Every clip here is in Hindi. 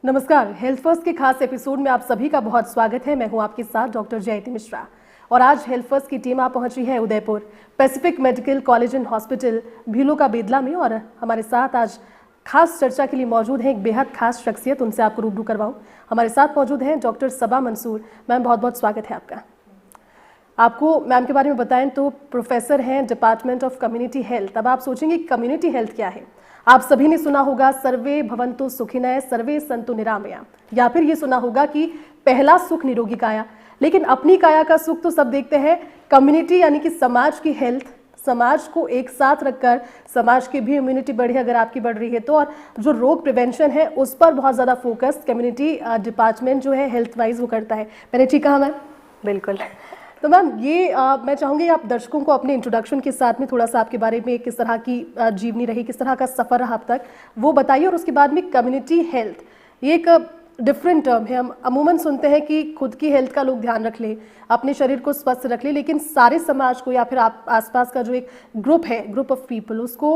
नमस्कार, हेल्थ फर्स्ट के खास एपिसोड में आप सभी का बहुत स्वागत है। मैं हूं आपके साथ डॉक्टर जयती मिश्रा और आज हेल्थ फर्स्ट की टीम आप पहुंची है Udaipur Pacific medical college and hospital भीलों का बेदला में। और हमारे साथ आज खास चर्चा के लिए मौजूद है एक बेहद खास शख्सियत, उनसे आपको रूबरू करवाऊं। हमारे साथ मौजूद हैं डॉक्टर सबा मंसूर। मैम, बहुत बहुत स्वागत है आपका। आपको मैम के बारे में बताएं तो प्रोफेसर हैं डिपार्टमेंट ऑफ कम्युनिटी हेल्थ। अब आप सोचेंगे कम्युनिटी हेल्थ क्या है। आप सभी ने सुना होगा सर्वे भवन्तु सुखिनः सर्वे सन्तु निरामया, या फिर ये सुना होगा कि पहला सुख निरोगी काया। लेकिन अपनी काया का सुख तो सब देखते हैं, कम्युनिटी यानी कि समाज की हेल्थ, समाज को एक साथ रखकर समाज की भी इम्यूनिटी बढ़े अगर आपकी बढ़ रही है तो। और जो रोग प्रिवेंशन है उस पर बहुत ज़्यादा फोकस कम्युनिटी डिपार्टमेंट जो है हेल्थ वाइज वो करता है। मैंने ठीक कहा मैम? बिल्कुल। तो मैम ये मैं चाहूँगी आप दर्शकों को अपने इंट्रोडक्शन के साथ में थोड़ा सा आपके बारे में किस तरह की जीवनी रही, किस तरह का सफ़र रहा अब तक, वो बताइए। और उसके बाद में कम्युनिटी हेल्थ, ये एक डिफरेंट टर्म है। हम अमूमन सुनते हैं कि खुद की हेल्थ का लोग ध्यान रख लें, अपने शरीर को स्वस्थ रख लें, लेकिन सारे समाज को या फिर आप आसपास का जो एक ग्रुप है, ग्रुप ऑफ पीपल, उसको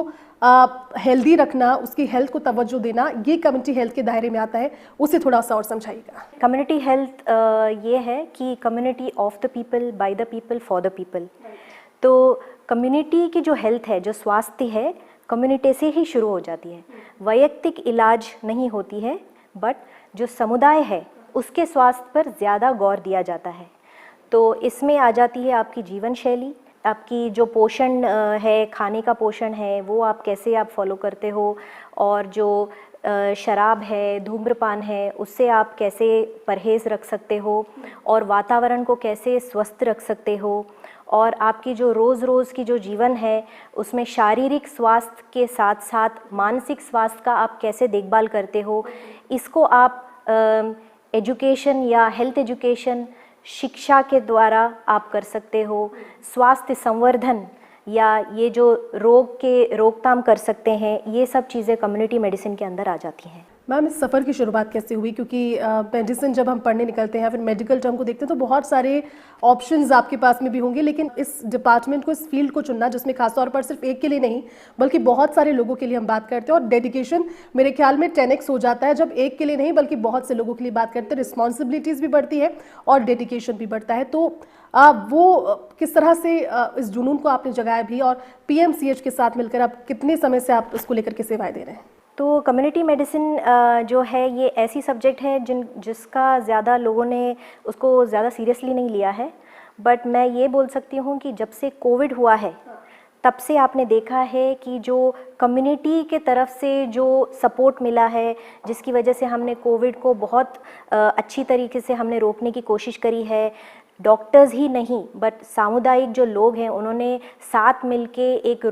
हेल्दी रखना, उसकी हेल्थ को तवज्जो देना, ये कम्युनिटी हेल्थ के दायरे में आता है। उसे थोड़ा सा और समझाइएगा। कम्युनिटी हेल्थ ये है कि community of the people, by the people, for the people. तो कम्युनिटी की जो हेल्थ है, जो स्वास्थ्य है, कम्युनिटी से ही शुरू हो जाती है। वैयक्तिक इलाज नहीं होती है, बट जो समुदाय है उसके स्वास्थ्य पर ज़्यादा गौर दिया जाता है। तो इसमें आ जाती है आपकी जीवन शैली, आपकी जो पोषण है, खाने का पोषण है, वो आप कैसे आप फॉलो करते हो, और जो शराब है, धूम्रपान है, उससे आप कैसे परहेज़ रख सकते हो, और वातावरण को कैसे स्वस्थ रख सकते हो, और आपकी जो रोज़ की जो जीवन है उसमें शारीरिक स्वास्थ्य के साथ साथ मानसिक स्वास्थ्य का आप कैसे देखभाल करते हो, इसको आप एजुकेशन या हेल्थ एजुकेशन, शिक्षा के द्वारा आप कर सकते हो। स्वास्थ्य संवर्धन या ये जो रोग के रोकथाम कर सकते हैं, ये सब चीज़ें कम्युनिटी मेडिसिन के अंदर आ जाती हैं। मैम, इस सफ़र की शुरुआत कैसे हुई? क्योंकि मेडिसिन जब हम पढ़ने निकलते हैं, फिर मेडिकल टर्म को देखते हैं तो बहुत सारे ऑप्शंस आपके पास में भी होंगे, लेकिन इस डिपार्टमेंट को, इस फील्ड को चुनना, जिसमें खासतौर पर सिर्फ एक के लिए नहीं बल्कि बहुत सारे लोगों के लिए हम बात करते हैं, और डेडिकेशन मेरे ख्याल में 10x हो जाता है जब एक के लिए नहीं बल्कि बहुत से लोगों के लिए बात करते हैं। रिस्पॉन्सिबिलिटीज़ भी बढ़ती है और डेडिकेशन भी बढ़ता है। तो वो किस तरह से इस जुनून को आपने जगाया भी, और PMCH के साथ मिलकर आप कितने समय से आप इसको लेकर के सेवाएं दे रहे हैं? तो कम्युनिटी मेडिसिन जो है ये ऐसी सब्जेक्ट है जिसका ज़्यादा लोगों ने उसको ज़्यादा सीरियसली नहीं लिया है। बट मैं ये बोल सकती हूँ कि जब से कोविड हुआ है तब से आपने देखा है कि जो कम्युनिटी के तरफ से जो सपोर्ट मिला है, जिसकी वजह से हमने कोविड को बहुत अच्छी तरीके से हमने रोकने की कोशिश करी है। डॉक्टर्स ही नहीं बट सामुदायिक जो लोग हैं उन्होंने साथ मिलके एक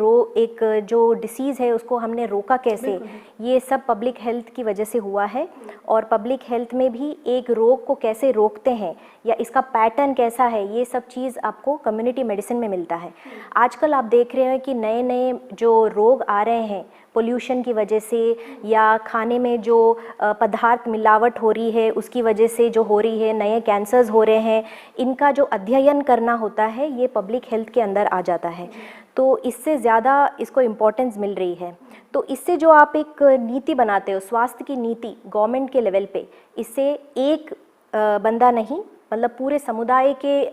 जो डिसीज़ है उसको हमने रोका कैसे, ये सब पब्लिक हेल्थ की वजह से हुआ है। और पब्लिक हेल्थ में भी एक रोग को कैसे रोकते हैं या इसका पैटर्न कैसा है, ये सब चीज़ आपको कम्युनिटी मेडिसिन में मिलता है। आजकल आप देख रहे हैं कि नए नए जो रोग आ रहे हैं पोल्यूशन की वजह से, या खाने में जो पदार्थ मिलावट हो रही है उसकी वजह से जो हो रही है, नए कैंसर्स हो रहे हैं, इनका जो अध्ययन करना होता है ये पब्लिक हेल्थ के अंदर आ जाता है। तो इससे ज़्यादा इसको इम्पोर्टेंस मिल रही है। तो इससे जो आप एक नीति बनाते हो, स्वास्थ्य की नीति गवर्नमेंट के लेवल पे, इससे एक बंदा नहीं मतलब पूरे समुदाय के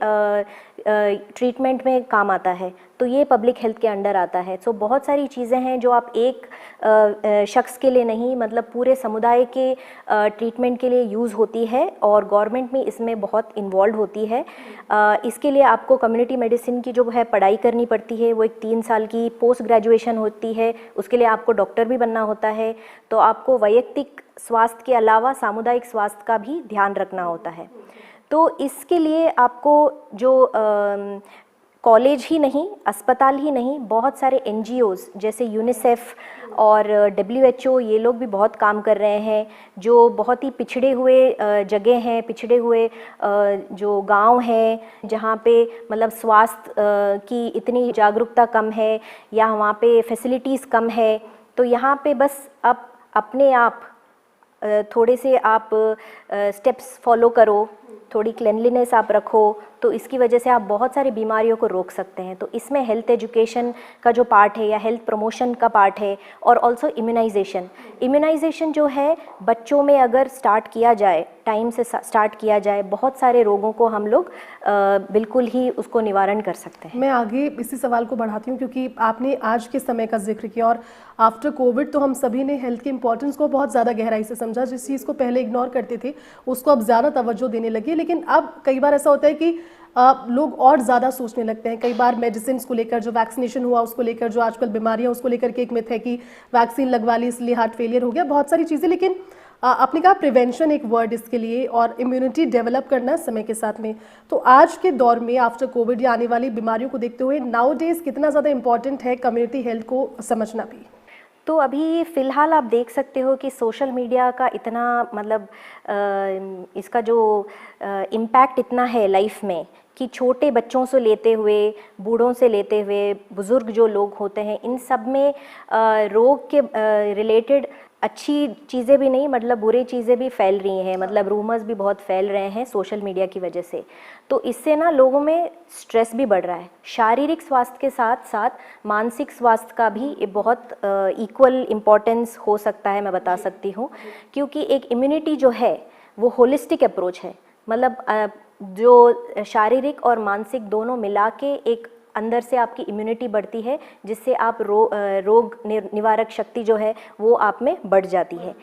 ट्रीटमेंट में काम आता है। तो ये पब्लिक हेल्थ के अंडर आता है। सो बहुत सारी चीज़ें हैं जो आप एक शख्स के लिए नहीं मतलब पूरे समुदाय के ट्रीटमेंट के लिए यूज़ होती है, और गवर्नमेंट भी इसमें बहुत इन्वॉल्व होती है। इसके लिए आपको कम्युनिटी मेडिसिन की जो है पढ़ाई करनी पड़ती है, वो एक 3 साल की पोस्ट ग्रेजुएशन होती है। उसके लिए आपको डॉक्टर भी बनना होता है। तो आपको वैयक्तिक स्वास्थ्य के अलावा सामुदायिक स्वास्थ्य का भी ध्यान रखना होता है। तो इसके लिए आपको जो कॉलेज ही नहीं, अस्पताल ही नहीं, बहुत सारे NGOs जैसे यूनिसेफ और WHO, ये लोग भी बहुत काम कर रहे हैं। जो बहुत ही पिछड़े हुए जगह हैं, पिछड़े हुए जो गांव हैं जहाँ पे मतलब स्वास्थ्य की इतनी जागरूकता कम है या वहाँ पे फैसिलिटीज़ कम है, तो यहाँ पे बस आप अपने आप थोड़े से आप स्टेप्स फॉलो करो थोड़ी क्लेanलीनेस आप रखो, तो इसकी वजह से आप बहुत सारी बीमारियों को रोक सकते हैं। तो इसमें हेल्थ एजुकेशन का जो पार्ट है या हेल्थ प्रमोशन का पार्ट है, और ऑल्सो इम्यूनाइजेशन जो है बच्चों में अगर स्टार्ट किया जाए, टाइम से स्टार्ट किया जाए, बहुत सारे रोगों को हम लोग बिल्कुल ही उसको निवारण कर सकते हैं। मैं आगे इसी सवाल को बढ़ाती हूँ क्योंकि आपने आज के समय का जिक्र किया और आफ्टर कोविड तो हम सभी ने हेल्थ के इंपॉर्टेंस को बहुत ज़्यादा गहराई से समझा। जिस चीज़ को पहले इग्नोर करते थे उसको अब ज़्यादा तवज्जो देने लगे, लेकिन अब कई बार ऐसा होता है कि लोग और ज़्यादा सोचने लगते हैं। कई बार मेडिसिन को लेकर, जो वैक्सीनेशन हुआ उसको लेकर, जो आजकल बीमारियाँ उसको लेकर के एक मिथ है कि वैक्सीन लगवा ली इसलिए हार्ट फेलियर हो गया, बहुत सारी चीज़ें। लेकिन आपने कहा प्रिवेंशन एक वर्ड इसके लिए, और इम्यूनिटी डेवलप करना समय के साथ में। तो आज के दौर में आफ्टर कोविड या आने वाली बीमारियों को देखते हुए नाउ डेज कितना ज़्यादा इंपॉर्टेंट है कम्युनिटी हेल्थ को समझना भी? तो अभी फ़िलहाल आप देख सकते हो कि सोशल मीडिया का इतना मतलब इसका जो इम्पैक्ट इतना है लाइफ में कि छोटे बच्चों से लेते हुए, बूढ़ों से लेते हुए, बुज़ुर्ग जो लोग होते हैं, इन सब में रोग के रिलेटेड अच्छी चीज़ें भी नहीं, मतलब बुरी चीज़ें भी फैल रही हैं, मतलब रूमर्स भी बहुत फैल रहे हैं सोशल मीडिया की वजह से। तो इससे ना लोगों में स्ट्रेस भी बढ़ रहा है। शारीरिक स्वास्थ्य के साथ साथ मानसिक स्वास्थ्य का भी बहुत इक्वल इम्पोर्टेंस हो सकता है, मैं बता सकती हूँ, क्योंकि एक इम्यूनिटी जो है वो होलिस्टिक अप्रोच है। मतलब जो शारीरिक और मानसिक दोनों मिला के एक अंदर से आपकी इम्यूनिटी बढ़ती है, जिससे आप रोग निवारक शक्ति जो है वो आप में बढ़ जाती है।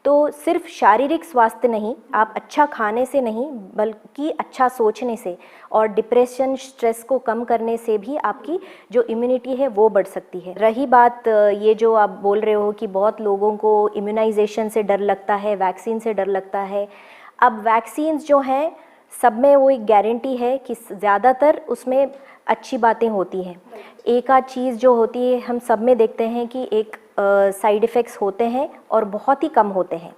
तो सिर्फ शारीरिक स्वास्थ्य नहीं, आप अच्छा खाने से नहीं बल्कि अच्छा सोचने से और डिप्रेशन, स्ट्रेस को कम करने से भी आपकी जो इम्यूनिटी है वो बढ़ सकती है। रही बात ये जो आप बोल रहे हो कि बहुत लोगों को इम्यूनाइजेशन से डर लगता है, वैक्सीन से डर लगता है। अब वैक्सीन्स जो हैं सब में वो एक गारंटी है कि ज़्यादातर उसमें अच्छी बातें होती हैं। एक आध चीज़ जो होती है हम सब में देखते हैं कि एक साइड इफ़ेक्ट्स होते हैं और बहुत ही कम होते हैं।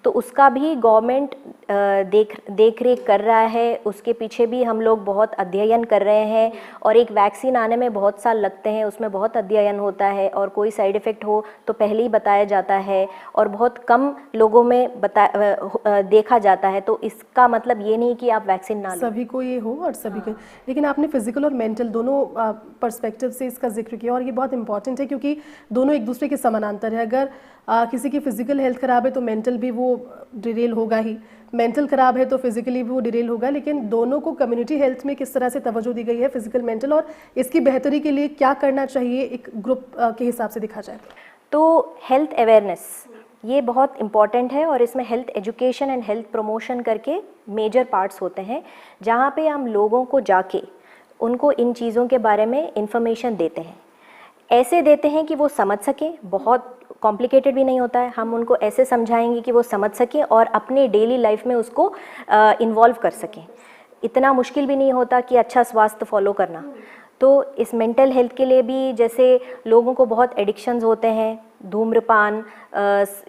तो उसका भी गवर्नमेंट देख रेख कर रहा है, उसके पीछे भी हम लोग बहुत अध्ययन कर रहे हैं। और एक वैक्सीन आने में बहुत साल लगते हैं, उसमें बहुत अध्ययन होता है, और कोई साइड इफ़ेक्ट हो तो पहले ही बताया जाता है और बहुत कम लोगों में देखा जाता है। तो इसका मतलब ये नहीं कि आप वैक्सीन ना लो। सभी को ये हो और सभी को। लेकिन आपने फिजिकल और मेंटल दोनों पर्सपेक्टिव से इसका जिक्र किया, और ये बहुत इंपॉर्टेंट है क्योंकि दोनों एक दूसरे के समानांतर है। अगर किसी की फिजिकल हेल्थ खराब है तो मेंटल भी वो डिरेल होगा ही, मेंटल खराब है तो फिजिकली भी वो डिरेल होगा। लेकिन दोनों को कम्युनिटी हेल्थ में किस तरह से तवज्जो दी गई है, फिजिकल, मेंटल, और इसकी बेहतरी के लिए क्या करना चाहिए एक ग्रुप के हिसाब से देखा जाए तो हेल्थ अवेयरनेस ये बहुत इम्पॉर्टेंट है, और इसमें health education and health promotion करके मेजर पार्ट्स होते हैं, जहाँ पे हम लोगों को जाके उनको इन चीज़ों के बारे में इंफॉर्मेशन देते हैं। ऐसे देते हैं कि वो समझ सकें, बहुत कॉम्प्लिकेटेड भी नहीं होता है। हम उनको ऐसे समझाएंगे कि वो समझ सकें और अपने डेली लाइफ में उसको इन्वॉल्व कर सकें। इतना मुश्किल भी नहीं होता कि अच्छा स्वास्थ्य फॉलो करना। तो इस मेंटल हेल्थ के लिए भी, जैसे लोगों को बहुत एडिक्शंस होते हैं, धूम्रपान,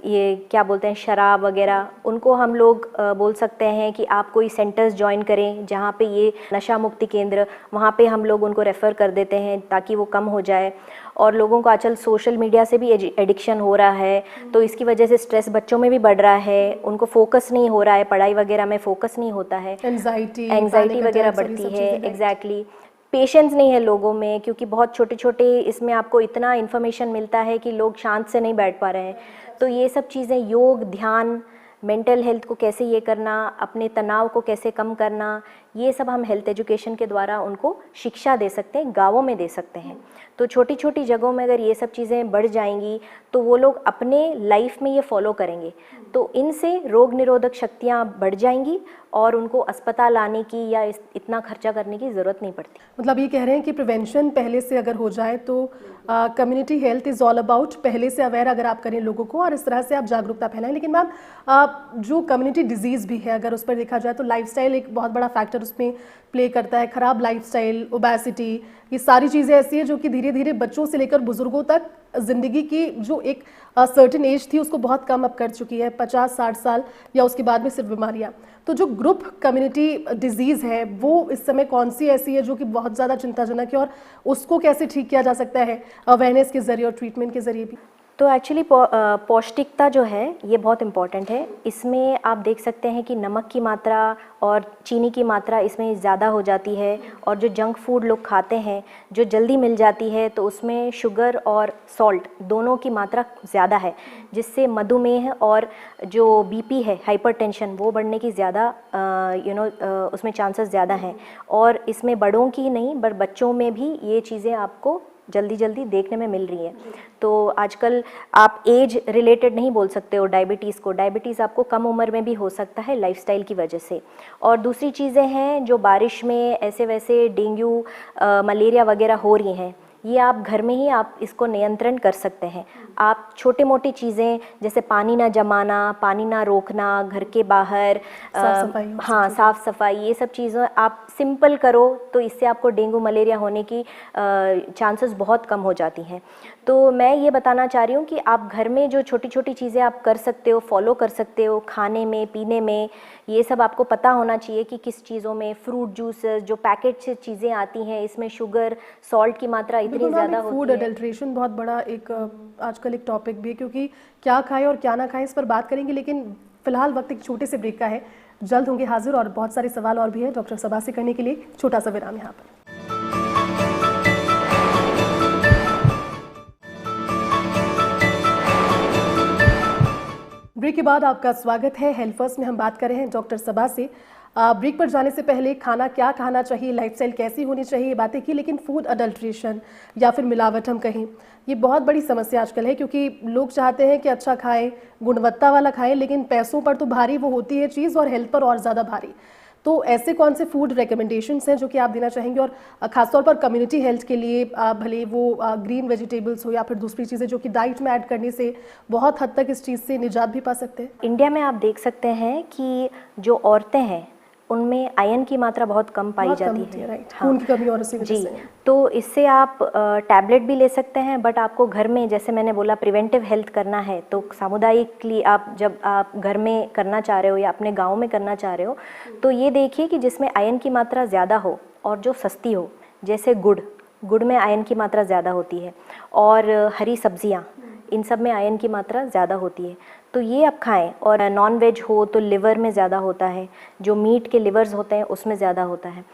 ये क्या बोलते हैं, शराब वगैरह, उनको हम लोग बोल सकते हैं कि आप कोई सेंटर्स ज्वाइन करें जहाँ पे ये नशा मुक्ति केंद्र, वहाँ पे हम लोग उनको रेफ़र कर देते हैं ताकि वो कम हो जाए। और लोगों को आजकल सोशल मीडिया से भी एडिक्शन हो रहा है, तो इसकी वजह से स्ट्रेस बच्चों में भी बढ़ रहा है, उनको फोकस नहीं हो रहा है, पढ़ाई वगैरह में फोकस नहीं होता है, एंजाइटी वगैरह बढ़ती है। एग्जैक्टली, पेशेंस नहीं है लोगों में, क्योंकि बहुत छोटे छोटे इसमें आपको इतना इन्फॉर्मेशन मिलता है कि लोग शांत से नहीं बैठ पा रहे हैं। तो ये सब चीज़ें, योग, ध्यान, मेंटल हेल्थ को कैसे ये करना, अपने तनाव को कैसे कम करना, ये सब हम हेल्थ एजुकेशन के द्वारा उनको शिक्षा दे सकते हैं, गाँवों में दे सकते हैं। तो छोटी छोटी जगहों में अगर ये सब चीज़ें बढ़ जाएंगी तो वो लोग अपने लाइफ में ये फॉलो करेंगे, तो इनसे रोग निरोधक शक्तियाँ बढ़ जाएंगी और उनको अस्पताल आने की या इतना खर्चा करने की ज़रूरत नहीं पड़ती। मतलब ये कह रहे हैं कि प्रिवेंशन पहले से अगर हो जाए तो community health is all about पहले से अवेयर अगर आप करें लोगों को, और इस तरह से आप जागरूकता फैलाएं। लेकिन मैम, जो कम्युनिटी डिजीज़ भी है अगर उस पर देखा जाए तो लाइफस्टाइल एक बहुत बड़ा फैक्टर उसमें प्ले करता है। ख़राब लाइफस्टाइल, ओबेसिटी, ये सारी चीज़ें ऐसी हैं जो कि धीरे धीरे बच्चों से लेकर बुजुर्गों तक ज़िंदगी की जो एक सर्टेन एज थी उसको बहुत कम अब कर चुकी है, 50-60 साल या उसके बाद में सिर्फ बीमारियाँ। तो जो ग्रुप कम्युनिटी डिजीज़ है वो इस समय कौन सी ऐसी है जो कि बहुत ज़्यादा चिंताजनक है, और उसको कैसे ठीक किया जा सकता है अवेयरनेस के ज़रिए और ट्रीटमेंट के ज़रिए भी? तो एक्चुअली पौष्टिकता जो है ये बहुत इम्पॉर्टेंट है। इसमें आप देख सकते हैं कि नमक की मात्रा और चीनी की मात्रा इसमें ज़्यादा हो जाती है, और जो जंक फूड लोग खाते हैं जो जल्दी मिल जाती है तो उसमें शुगर और सॉल्ट दोनों की मात्रा ज़्यादा है, जिससे मधुमेह और जो बीपी है, हाइपरटेंशन, वो बढ़ने की ज़्यादा उसमें चांसेस ज़्यादा हैं। और इसमें बड़ों की नहीं बट बच्चों में भी ये चीज़ें आपको जल्दी जल्दी देखने में मिल रही है। तो आजकल आप एज रिलेटेड नहीं बोल सकते हो डायबिटीज़ को, डायबिटीज़ आपको कम उम्र में भी हो सकता है लाइफस्टाइल की वजह से। और दूसरी चीज़ें हैं जो बारिश में ऐसे वैसे डेंगू मलेरिया वगैरह हो रही हैं, ये आप घर में ही आप इसको नियंत्रण कर सकते हैं। आप छोटे मोटी चीज़ें जैसे पानी ना जमाना, पानी ना रोकना, घर के बाहर साफ़ सफाई, ये सब चीज़ें आप सिंपल करो तो इससे आपको डेंगू मलेरिया होने की चांसेस बहुत कम हो जाती हैं। तो मैं ये बताना चाह रही हूँ कि आप घर में जो छोटी छोटी चीज़ें आप कर सकते हो, फॉलो कर सकते हो, खाने में, पीने में, ये सब आपको पता होना चाहिए कि किस चीज़ों में, फ्रूट जूसेस, जो पैकेट से चीज़ें आती हैं इसमें शुगर, सॉल्ट की मात्रा इतनी ज़्यादा होती है। फूड अडल्ट्रेशन बहुत बड़ा एक आजकल एक टॉपिक भी है, क्योंकि क्या खाएं और क्या ना खाएं इस पर बात करेंगे, लेकिन फिलहाल वक्त एक छोटे से ब्रेक का है। जल्द होंगे हाजिर और बहुत सारे सवाल और भी हैं डॉक्टर सबा से करने के लिए। छोटा सा विराम यहाँ पर। ब्रेक के बाद आपका स्वागत है। हेल्थ फर्स्ट में हम बात कर रहे हैं डॉक्टर सबा से। ब्रेक पर जाने से पहले खाना क्या खाना चाहिए, लाइफस्टाइल कैसी होनी चाहिए, ये बातें की, लेकिन फूड अडल्ट्रेशन या फिर मिलावट हम कहें, ये बहुत बड़ी समस्या आजकल है, क्योंकि लोग चाहते हैं कि अच्छा खाएं, गुणवत्ता वाला खाएं, लेकिन पैसों पर तो भारी वो होती है चीज़ और हेल्थ पर और ज़्यादा भारी। तो ऐसे कौन से फूड रिकमेंडेशंस हैं जो कि आप देना चाहेंगे, और ख़ासतौर पर कम्युनिटी हेल्थ के लिए, भले वो ग्रीन वेजिटेबल्स हो या फिर दूसरी चीज़ें जो कि डाइट में ऐड करने से बहुत हद तक इस चीज़ से निजात भी पा सकते हैं? इंडिया में आप देख सकते हैं कि जो औरतें हैं उनमें आयरन की मात्रा बहुत कम पाई जाती है। राइट, खून की कमी और इसी वजह से। तो इससे आप टैबलेट भी ले सकते हैं, बट आपको घर में, जैसे मैंने बोला, प्रिवेंटिव हेल्थ करना है तो सामुदायिकली आप जब आप घर में करना चाह रहे हो या अपने गांव में करना चाह रहे हो तो ये देखिए कि जिसमें आयरन की मात्रा ज़्यादा हो और जो सस्ती हो, जैसे गुड़ में आयरन की मात्रा ज़्यादा होती है, और हरी सब्जियाँ, इन सब में आयरन की मात्रा ज़्यादा होती है, तो ये आप खाएं। और नॉन वेज हो तो लिवर में ज़्यादा होता है, जो मीट के लिवर्स होते हैं उसमें ज़्यादा होता है।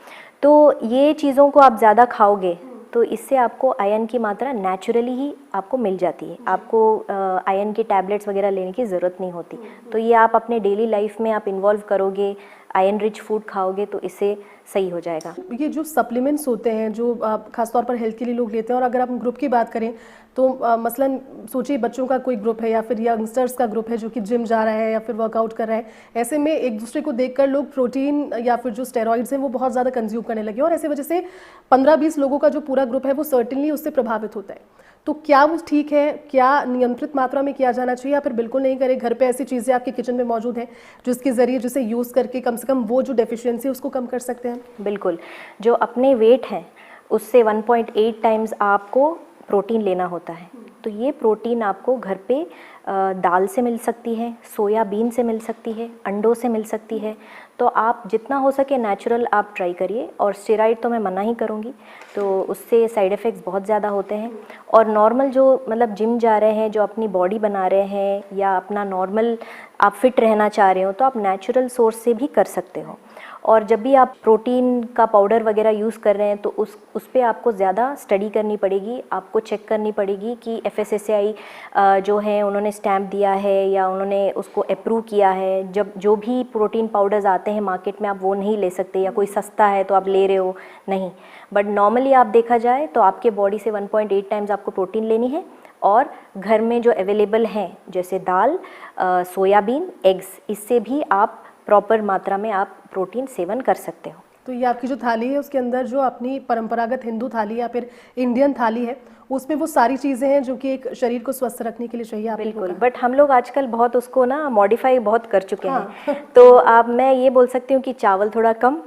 तो ये चीज़ों को आप ज़्यादा खाओगे तो इससे आपको आयरन की मात्रा नेचुरली ही आपको मिल जाती है, आपको आयरन की टैबलेट्स वगैरह लेने की ज़रूरत नहीं होती। तो ये आप अपने डेली लाइफ में आप इन्वॉल्व करोगे, आयरन रिच फूड खाओगे तो इससे सही हो जाएगा। ये जो सप्लीमेंट्स होते हैं जो खासतौर पर हेल्थ के लिए लोग लेते हैं, और अगर आप ग्रुप की बात करें तो मसलन सोचिए बच्चों का कोई ग्रुप है या फिर यंगस्टर्स का ग्रुप है जो कि जिम जा रहा है या फिर वर्कआउट कर रहा है, ऐसे में एक दूसरे को देखकर लोग प्रोटीन या फिर जो स्टेरॉइड्स हैं वो बहुत ज़्यादा कंज्यूम करने लगे, और ऐसे वजह से 15-20 लोगों का जो पूरा ग्रुप है वो सर्टेनली उससे प्रभावित होता है। तो क्या वो ठीक है, क्या नियंत्रित मात्रा में किया जाना चाहिए, या फिर बिल्कुल नहीं करें? घर पे ऐसी चीज़ें आपके किचन में मौजूद हैं जिसके ज़रिए, जिसे यूज़ करके कम से कम वो जो डेफिशिएंसी है उसको कम कर सकते हैं? बिल्कुल, जो अपने वेट है उससे 1.8 टाइम्स आपको प्रोटीन लेना होता है। तो ये प्रोटीन आपको घर पे दाल से मिल सकती है, सोयाबीन से मिल सकती है, अंडों से मिल सकती है। तो आप जितना हो सके नेचुरल आप ट्राई करिए, और स्टेरॉइड तो मैं मना ही करूँगी, तो उससे साइड इफ़ेक्ट्स बहुत ज़्यादा होते हैं। और नॉर्मल जो मतलब जिम जा रहे हैं, जो अपनी बॉडी बना रहे हैं या अपना नॉर्मल आप फिट रहना चाह रहे हो, तो आप नेचुरल सोर्स से भी कर सकते हो। और जब भी आप प्रोटीन का पाउडर वगैरह यूज़ कर रहे हैं तो उस पे आपको ज़्यादा स्टडी करनी पड़ेगी, आपको चेक करनी पड़ेगी कि FSSAI जो है उन्होंने स्टैम्प दिया है या उन्होंने उसको अप्रूव किया है। जब जो भी प्रोटीन पाउडर्स आते हैं मार्केट में आप वो नहीं ले सकते, या कोई सस्ता है तो आप ले रहे हो, नहीं। बट नॉर्मली आप देखा जाए तो आपके बॉडी से 1.8 टाइम्स आपको प्रोटीन लेनी है, और घर में जो अवेलेबल हैं जैसे दाल, सोयाबीन, एग्स, इससे भी आप प्रॉपर मात्रा में आप प्रोटीन सेवन कर सकते हो। तो ये आपकी जो थाली है उसके अंदर जो अपनी परंपरागत हिंदू थाली या फिर इंडियन थाली है उसमें वो सारी चीज़ें हैं जो कि एक शरीर को स्वस्थ रखने के लिए चाहिए। बिल्कुल, बट हम लोग आजकल बहुत उसको ना मॉडिफाई बहुत कर चुके हैं। तो आप, मैं ये बोल सकती हूँ कि चावल थोड़ा कम,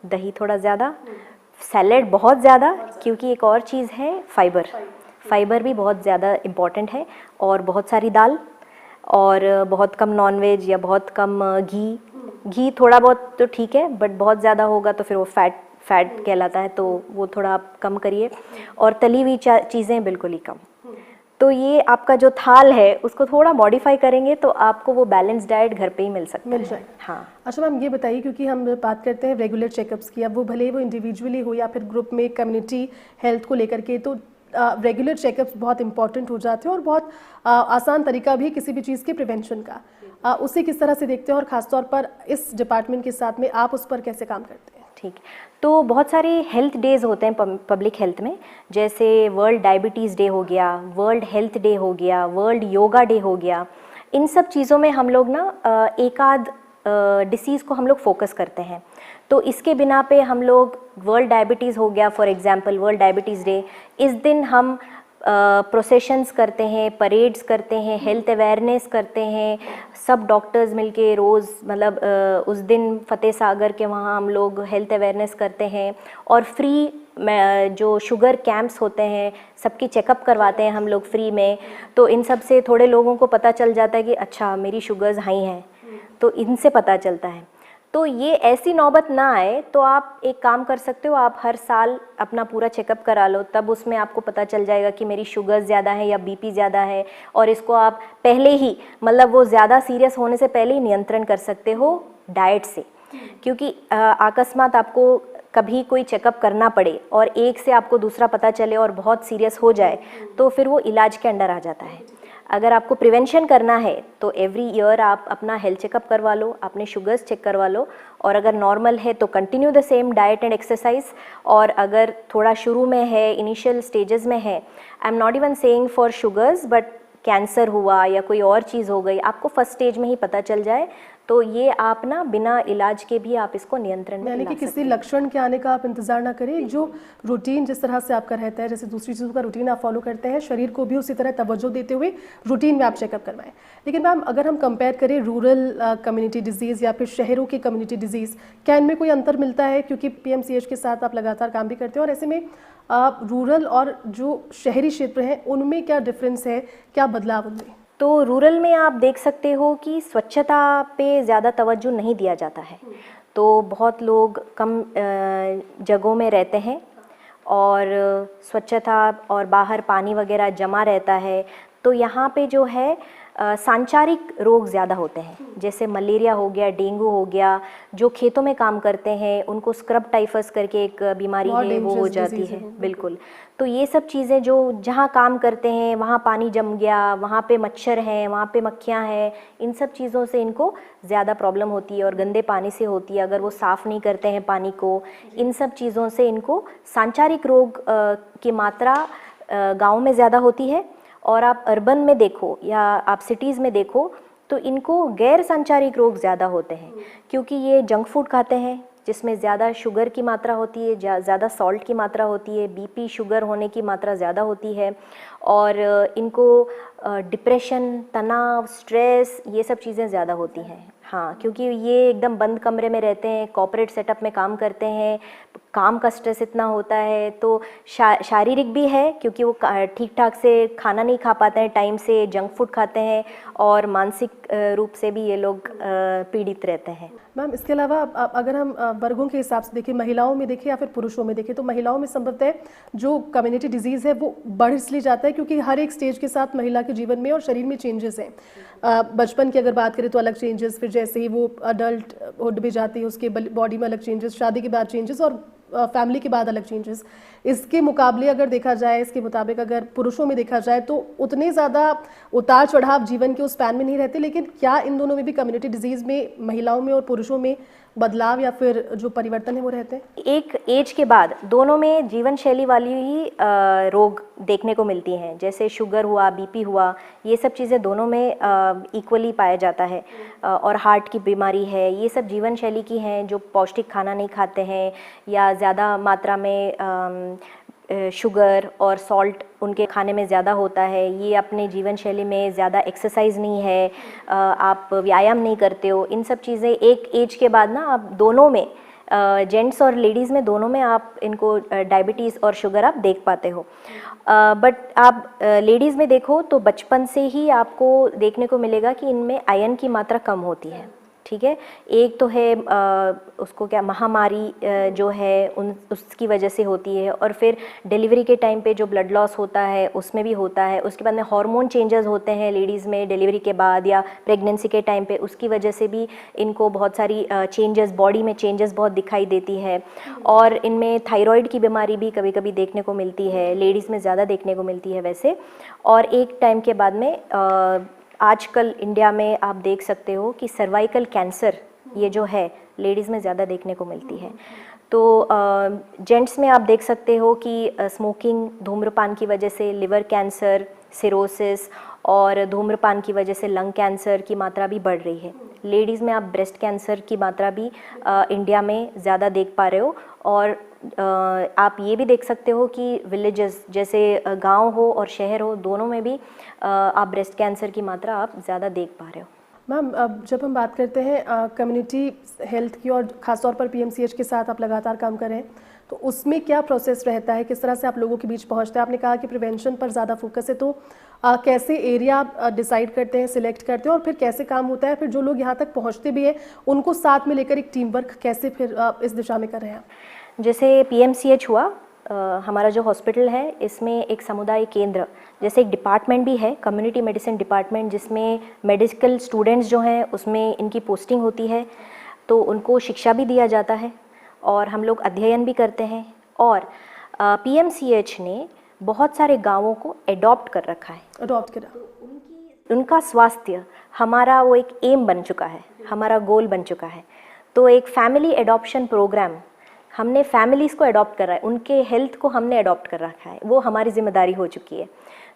दही थोड़ा ज़्यादा, सैलेड बहुत ज़्यादा, क्योंकि एक और चीज़ है फाइबर भी बहुत ज़्यादा इम्पॉर्टेंट है, और बहुत सारी दाल, और बहुत कम नॉनवेज या बहुत कम घी थोड़ा बहुत तो ठीक है, बट बहुत ज़्यादा होगा तो फिर वो फैट कहलाता है, तो वो थोड़ा आप कम करिए। और तली हुई चीज़ें बिल्कुल ही कम। तो ये आपका जो थाल है उसको थोड़ा मॉडिफाई करेंगे तो आपको वो बैलेंस डाइट घर पे ही मिल सकता है। मिल जाए। हाँ। अच्छा मैम, ये बताइए, क्योंकि हम बात करते हैं रेगुलर चेकअप्स की, अब वो भले वो इंडिविजुअली हो या फिर ग्रुप में कम्युनिटी हेल्थ को लेकर के, तो रेगुलर चेकअप्स बहुत इंपॉर्टेंट हो जाते हैं और बहुत आसान तरीका भी किसी भी चीज़ के प्रिवेंशन का। उसे किस तरह से देखते हैं और ख़ासतौर पर इस डिपार्टमेंट के साथ में आप उस पर कैसे काम करते हैं? ठीक, तो बहुत सारे हेल्थ डेज होते हैं पब्लिक हेल्थ में, जैसे वर्ल्ड डायबिटीज़ डे हो गया, वर्ल्ड हेल्थ डे हो गया, वर्ल्ड योगा डे हो गया। इन सब चीज़ों में हम लोग ना एक आध डिसीज़ को हम लोग फोकस करते हैं। तो इसके बिना पे हम लोग वर्ल्ड डायबिटीज़ हो गया, for example world diabetes day, इस दिन हम प्रोसेशंस करते हैं, परेड्स करते हैं, हेल्थ अवेयरनेस करते हैं, सब डॉक्टर्स मिलके रोज़ मतलब उस दिन फतेह सागर के वहाँ हम लोग हेल्थ अवेयरनेस करते हैं और फ्री जो शुगर कैंप्स होते हैं सबकी चेकअप करवाते हैं हम लोग फ्री में। तो इन सब से थोड़े लोगों को पता चल जाता है कि अच्छा मेरी शुगर्स हाई हैं, तो इनसे पता चलता है। तो ये ऐसी नौबत ना आए तो आप एक काम कर सकते हो, आप हर साल अपना पूरा चेकअप करा लो, तब उसमें आपको पता चल जाएगा कि मेरी शुगर ज़्यादा है या बीपी ज़्यादा है, और इसको आप पहले ही मतलब वो ज़्यादा सीरियस होने से पहले ही नियंत्रण कर सकते हो डाइट से। क्योंकि अकस्मात आपको कभी कोई चेकअप करना पड़े और एक से आपको दूसरा पता चले और बहुत सीरियस हो जाए तो फिर वो इलाज के अंडर आ जाता है। अगर आपको प्रिवेंशन करना है तो एवरी ईयर आप अपना हेल्थ चेकअप करवा लो, अपने शुगर्स चेक करवा लो, और अगर नॉर्मल है तो continue the same diet and exercise. और अगर थोड़ा शुरू में है, इनिशियल स्टेजेस में है, I am not even saying for sugars, but cancer हुआ या कोई और चीज़ हो गई, आपको फर्स्ट स्टेज में ही पता चल जाए तो ये आप ना बिना इलाज के भी आप इसको नियंत्रण में यानी ला कि सकते किसी हैं। लक्षण के आने का आप इंतजार ना करें, एक जो रूटीन जिस तरह से आपका रहता है, जैसे दूसरी चीज़ों का रूटीन आप फॉलो करते हैं, शरीर को भी उसी तरह तवज्जो देते हुए रूटीन में आप चेकअप करवाएं। लेकिन मैम, अगर हम कंपेयर करें रूरल कम्युनिटी डिजीज़ या फिर शहरों की कम्युनिटी डिजीज़, क्या इनमें कोई अंतर मिलता है? क्योंकि PMCH के साथ आप लगातार काम भी करते हैं और ऐसे में रूरल और जो शहरी क्षेत्र हैं उनमें क्या डिफरेंस है, क्या बदलाव उनमें? तो रूरल में आप देख सकते हो कि स्वच्छता पे ज़्यादा तवज्जो नहीं दिया जाता है, तो बहुत लोग कम जगहों में रहते हैं और स्वच्छता और बाहर पानी वगैरह जमा रहता है, तो यहाँ पे जो है सांचारिक रोग ज़्यादा होते हैं, जैसे मलेरिया हो गया, डेंगू हो गया। जो खेतों में काम करते हैं उनको स्क्रब टाइफस करके एक बीमारी है वो हो जाती है। बिल्कुल, तो ये सब चीज़ें जो जहाँ काम करते हैं वहाँ पानी जम गया, वहाँ पे मच्छर हैं, वहाँ पे मक्खियाँ हैं, इन सब चीज़ों से इनको ज़्यादा प्रॉब्लम होती है और गंदे पानी से होती है अगर वो साफ़ नहीं करते हैं पानी को। इन सब चीज़ों से इनको सांचारिक रोग की मात्रा गाँव में ज़्यादा होती है, और आप अर्बन में देखो या आप सिटीज़ में देखो तो इनको गैर संचारिक रोग ज़्यादा होते हैं, क्योंकि ये जंक फूड खाते हैं जिसमें ज़्यादा शुगर की मात्रा होती है, ज़्यादा सॉल्ट की मात्रा होती है, बीपी शुगर होने की मात्रा ज़्यादा होती है, और इनको डिप्रेशन, तनाव, स्ट्रेस, ये सब चीज़ें ज़्यादा होती हैं। हाँ, क्योंकि ये एकदम बंद कमरे में रहते हैं, कॉर्पोरेट सेटअप में काम करते हैं, काम का स्ट्रेस इतना होता है, तो शारीरिक भी है क्योंकि वो ठीक ठाक से खाना नहीं खा पाते हैं, टाइम से जंक फूड खाते हैं, और मानसिक रूप से भी ये लोग पीड़ित रहते हैं। मैम, इसके अलावा अगर हम वर्गों के हिसाब से देखें, महिलाओं में देखें या फिर पुरुषों में देखें, तो महिलाओं में संभवतः जो कम्युनिटी डिजीज़ है वो बढ़ इसलिए जाता है क्योंकि हर एक स्टेज के साथ महिला के जीवन में और शरीर में चेंजेस हैं। बचपन की अगर बात करें तो अलग चेंजेस, फिर जैसे ही वो अडल्टहुड में जाती है उसके बॉडी में अलग चेंजेस, शादी के बाद चेंजेस और फैमिली के बाद अलग चेंजेस। इसके मुकाबले अगर देखा जाए, इसके मुताबिक अगर पुरुषों में देखा जाए तो उतने ज़्यादा उतार चढ़ाव जीवन के उस स्पैन में नहीं रहते। लेकिन क्या इन दोनों में भी कम्युनिटी डिजीज़ में महिलाओं में और पुरुषों में बदलाव या फिर जो परिवर्तन है वो रहते हैं? एक एज के बाद दोनों में जीवन शैली वाली ही रोग देखने को मिलती हैं, जैसे शुगर हुआ, बीपी हुआ, ये सब चीज़ें दोनों में इक्वली पाया जाता है, और हार्ट की बीमारी है, ये सब जीवन शैली की हैं। जो पौष्टिक खाना नहीं खाते हैं या ज़्यादा मात्रा में शुगर और सॉल्ट उनके खाने में ज़्यादा होता है, ये अपने जीवन शैली में ज़्यादा एक्सरसाइज नहीं है, आप व्यायाम नहीं करते हो, इन सब चीज़ें एक एज के बाद ना आप दोनों में, जेंट्स और लेडीज़ में दोनों में आप इनको डायबिटीज़ और शुगर आप देख पाते हो। बट आप लेडीज़ में देखो तो बचपन से ही आपको देखने को मिलेगा कि इनमें आयरन की मात्रा कम होती है, ठीक है। एक तो है उसको क्या महामारी जो है उसकी वजह से होती है, और फिर डिलीवरी के टाइम पे जो ब्लड लॉस होता है उसमें भी होता है। उसके बाद में हार्मोन चेंजेस होते हैं लेडीज़ में डिलीवरी के बाद या प्रेगनेंसी के टाइम पे, उसकी वजह से भी इनको बहुत सारी चेंजेस, बॉडी में चेंजेस बहुत दिखाई देती है। और इनमें थायराइड की बीमारी भी कभी कभी देखने को मिलती है, लेडीज़ में ज़्यादा देखने को मिलती है वैसे। और एक टाइम के बाद में आजकल इंडिया में आप देख सकते हो कि सर्वाइकल कैंसर ये जो है लेडीज़ में ज़्यादा देखने को मिलती है। तो जेंट्स में आप देख सकते हो कि स्मोकिंग, धूम्रपान की वजह से लिवर कैंसर, सिरोसिस और धूम्रपान की वजह से लंग कैंसर की मात्रा भी बढ़ रही है। लेडीज़ में आप ब्रेस्ट कैंसर की मात्रा भी इंडिया में ज़्यादा देख पा रहे हो। और आप ये भी देख सकते हो कि विलेजेस जैसे गांव हो और शहर हो, दोनों में भी आप ब्रेस्ट कैंसर की मात्रा आप ज़्यादा देख पा रहे हो। मैम, अब जब हम बात करते हैं कम्युनिटी हेल्थ की और ख़ासतौर पर पीएमसीएच के साथ आप लगातार काम कर रहे हैं, तो उसमें क्या प्रोसेस रहता है, किस तरह से आप लोगों के बीच पहुंचते हैं? आपने कहा कि प्रिवेंशन पर ज़्यादा फोकस है, तो कैसे एरिया आप डिसाइड करते हैं, सिलेक्ट करते हैं, और फिर कैसे काम होता है? फिर जो लोग यहाँ तक पहुँचते भी हैं उनको साथ में लेकर एक टीम वर्क कैसे फिर इस दिशा में कर रहे हैं? जैसे पीएमसीएच हुआ, हमारा जो हॉस्पिटल है इसमें एक समुदाय केंद्र जैसे एक डिपार्टमेंट भी है, कम्युनिटी मेडिसिन डिपार्टमेंट, जिसमें मेडिकल स्टूडेंट्स जो हैं उसमें इनकी पोस्टिंग होती है। तो उनको शिक्षा भी दिया जाता है और हम लोग अध्ययन भी करते हैं। और पीएमसीएच ने बहुत सारे गांवों को एडॉप्ट कर रखा है। अडॉप्ट करा, उनका स्वास्थ्य हमारा वो एक एम बन चुका है, हमारा गोल बन चुका है। तो एक फैमिली एडॉप्शन प्रोग्राम हमने फैमिलीज़ को अडॉप्ट कर रहा है, उनके हेल्थ को हमने अडॉप्ट कर रखा है, वो हमारी जिम्मेदारी हो चुकी है।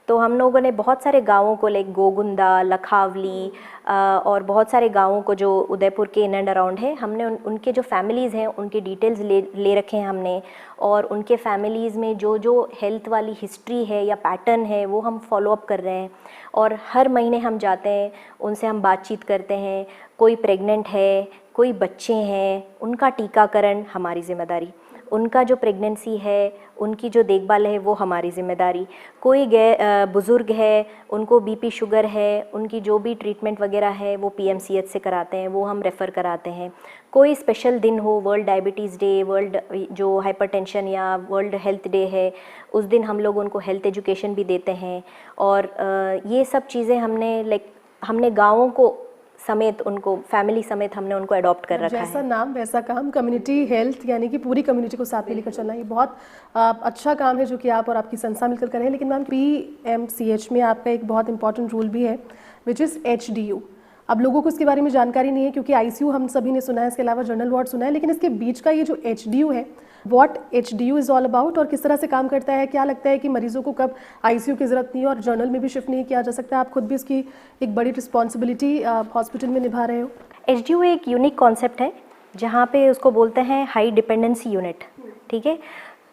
तो हम लोगों ने बहुत सारे गांवों को, लाइक गोगुंदा, लखावली और बहुत सारे गांवों को जो उदयपुर के इन एंड अराउंड है, हमने उनके जो फैमिलीज़ हैं उनके डिटेल्स ले रखे हैं हमने। और उनके फैमिलीज़ में जो जो हेल्थ वाली हिस्ट्री है या पैटर्न है वो हम फॉलो अप कर रहे हैं। और हर महीने हम जाते हैं, उनसे हम बातचीत करते हैं। कोई प्रेग्नेंट है, कोई बच्चे हैं, उनका टीकाकरण हमारी जिम्मेदारी, उनका जो प्रेगनेंसी है उनकी जो देखभाल है वो हमारी जिम्मेदारी। कोई बुज़ुर्ग है, उनको बीपी शुगर है, उनकी जो भी ट्रीटमेंट वगैरह है वो पीएमसीएच से कराते हैं, वो हम रेफ़र कराते हैं। कोई स्पेशल दिन हो, वर्ल्ड डायबिटीज़ डे, वर्ल्ड जो हाइपरटेंशन या वर्ल्ड हेल्थ डे है, उस दिन हम लोग उनको हेल्थ एजुकेशन भी देते हैं। और ये सब चीज़ें हमने गाँवों को समेत, उनको फैमिली समेत हमने उनको अडॉप्ट कर रखा है। जैसा नाम वैसा काम, कम्युनिटी हेल्थ, यानी कि पूरी कम्युनिटी को साथ में लेकर चलना, ये बहुत अच्छा काम है जो कि आप और आपकी संस्था मिलकर कर रहे हैं। लेकिन मैम, पीएमसीएच में आपका एक बहुत इंपॉर्टेंट रूल भी है, विच इज़ एचडीयू। अब लोगों को इसके बारे में जानकारी नहीं है, क्योंकि आईसीयू हम सभी ने सुना है, इसके अलावा जनरल वार्ड सुना है, लेकिन इसके बीच का ये जो एचडीयू है, what HDU is all about और किस तरह से काम करता है? क्या लगता है कि मरीजों को कब आईसीयू की ज़रूरत नहीं है और जनरल में भी शिफ्ट नहीं किया जा सकता? आप खुद भी इसकी एक बड़ी रिस्पॉन्सिबिलिटी हॉस्पिटल में निभा रहे हो। एचडीयू एक यूनिक कॉन्सेप्ट है जहाँ पे उसको बोलते हैं हाई डिपेंडेंसी यूनिट, ठीक है।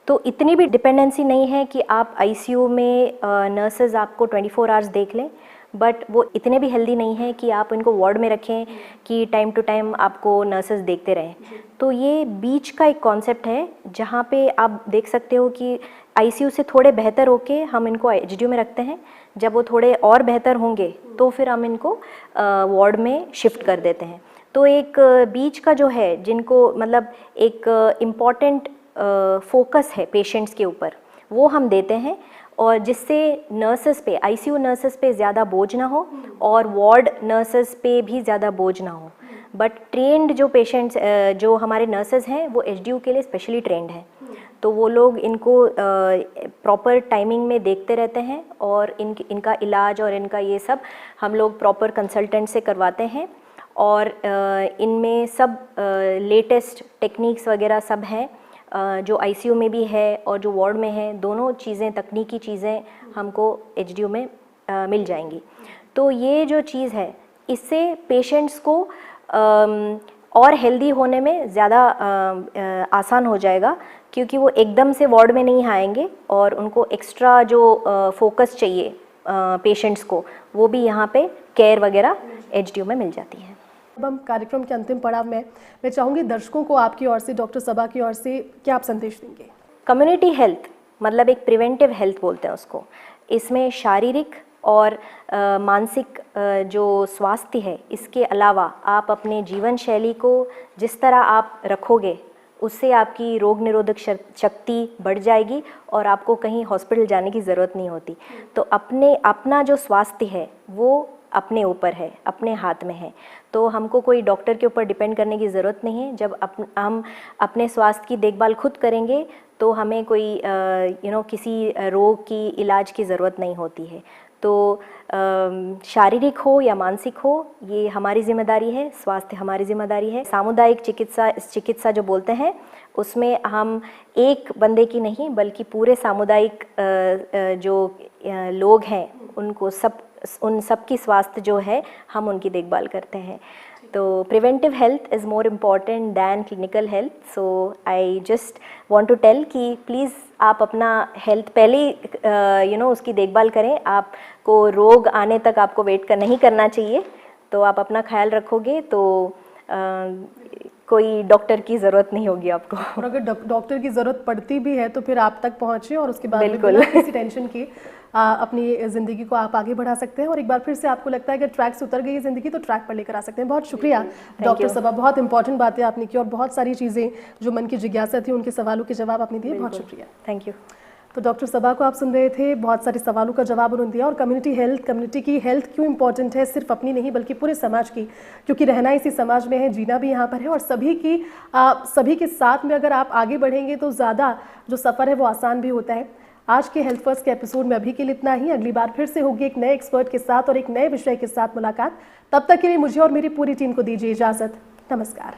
तो इतनी भी डिपेंडेंसी नहीं है कि आप आईसीयू में नर्सेज आपको 24 आवर्स देख लें, बट वो इतने भी हेल्दी नहीं है कि आप इनको वार्ड में रखें कि टाइम टू टाइम आपको नर्सेज देखते रहें। तो ये बीच का एक कॉन्सेप्ट है जहाँ पे आप देख सकते हो कि आईसीयू से थोड़े बेहतर होके हम इनको एचडीयू में रखते हैं। जब वो थोड़े और बेहतर होंगे तो फिर हम इनको वार्ड में शिफ्ट कर देते हैं। तो एक बीच का जो है, जिनको मतलब एक इम्पॉर्टेंट फोकस है पेशेंट्स के ऊपर, वो हम देते हैं, और जिससे नर्सेस पे, आईसीयू नर्सेस पे ज़्यादा बोझ ना हो और वार्ड नर्सेस पे भी ज़्यादा बोझ ना हो। बट ट्रेंड जो पेशेंट्स, जो हमारे नर्सेस हैं, वो एचडीयू के लिए स्पेशली ट्रेंड हैं। तो वो लोग इनको प्रॉपर टाइमिंग में देखते रहते हैं और इनका इलाज और इनका ये सब हम लोग प्रॉपर कंसल्टेंट से करवाते हैं। और इनमें सब लेटेस्ट टेक्निक्स वगैरह सब हैं, जो आईसीयू में भी है और जो वार्ड में है, दोनों चीज़ें, तकनीकी चीज़ें हमको एचडीयू में मिल जाएंगी। तो ये जो चीज़ है, इससे पेशेंट्स को और हेल्दी होने में ज़्यादा आसान हो जाएगा, क्योंकि वो एकदम से वार्ड में नहीं आएंगे और उनको एक्स्ट्रा जो फोकस चाहिए पेशेंट्स को, वो भी यहाँ पे केयर वगैरह एचडीयू में मिल जाती है। अब हम कार्यक्रम के अंतिम पड़ाव में, मैं चाहूँगी दर्शकों को आपकी ओर से, डॉक्टर सबा की ओर से, क्या आप संदेश देंगे? कम्युनिटी हेल्थ मतलब एक प्रिवेंटिव हेल्थ बोलते हैं उसको। इसमें शारीरिक और मानसिक जो स्वास्थ्य है, इसके अलावा आप अपने जीवन शैली को जिस तरह आप रखोगे उससे आपकी रोग निरोधक शक्ति बढ़ जाएगी और आपको कहीं हॉस्पिटल जाने की ज़रूरत नहीं होती। तो अपना जो स्वास्थ्य है वो अपने ऊपर है, अपने हाथ में है। तो हमको कोई डॉक्टर के ऊपर डिपेंड करने की ज़रूरत नहीं है। जब हम अपने स्वास्थ्य की देखभाल खुद करेंगे तो हमें कोई किसी रोग की इलाज की ज़रूरत नहीं होती है। तो शारीरिक हो या मानसिक हो, ये हमारी जिम्मेदारी है, स्वास्थ्य हमारी जिम्मेदारी है। सामुदायिक चिकित्सा जो बोलते हैं उसमें हम एक बंदे की नहीं बल्कि पूरे सामुदायिक जो लोग हैं उन सब की स्वास्थ्य जो है हम उनकी देखभाल करते हैं। तो preventive health is more important than clinical health. So I just want to tell कि प्लीज़ आप अपना हेल्थ पहले उसकी देखभाल करें। आपको रोग आने तक आपको वेट नहीं करना चाहिए। तो आप अपना ख्याल रखोगे तो कोई डॉक्टर की ज़रूरत नहीं होगी आपको। और अगर डॉक्टर की ज़रूरत पड़ती भी है तो फिर आप तक पहुँचे और उसके बाद बिल्कुल किसी टेंशन की अपनी ज़िंदगी को आप आगे बढ़ा सकते हैं। और एक बार फिर से आपको लगता है कि ट्रैक से उतर गई ज़िंदगी तो ट्रैक पर लेकर आ सकते हैं। बहुत शुक्रिया डॉक्टर सबा, बहुत इंपॉर्टेंट बातें आपने की और बहुत सारी चीज़ें जो मन की जिज्ञासा थी उनके सवालों के जवाब आपने दिए। बहुत शुक्रिया, थैंक यू। तो डॉक्टर सबा को आप सुन रहे थे, बहुत सारे सवालों का जवाब उन्होंने दिया। और कम्युनिटी की हेल्थ क्यों इंपॉर्टेंट है, सिर्फ अपनी नहीं बल्कि पूरे समाज की, क्योंकि रहना इसी समाज में है, जीना भी यहाँ पर है। और सभी के साथ में अगर आप आगे बढ़ेंगे तो ज़्यादा जो सफ़र है वो आसान भी होता है। आज के हेल्थ फर्स्ट के एपिसोड में अभी के लिए इतना ही। अगली बार फिर से होगी एक नए एक्सपर्ट के साथ और एक नए विषय के साथ मुलाकात। तब तक के लिए मुझे और मेरी पूरी टीम को दीजिए इजाज़त। नमस्कार।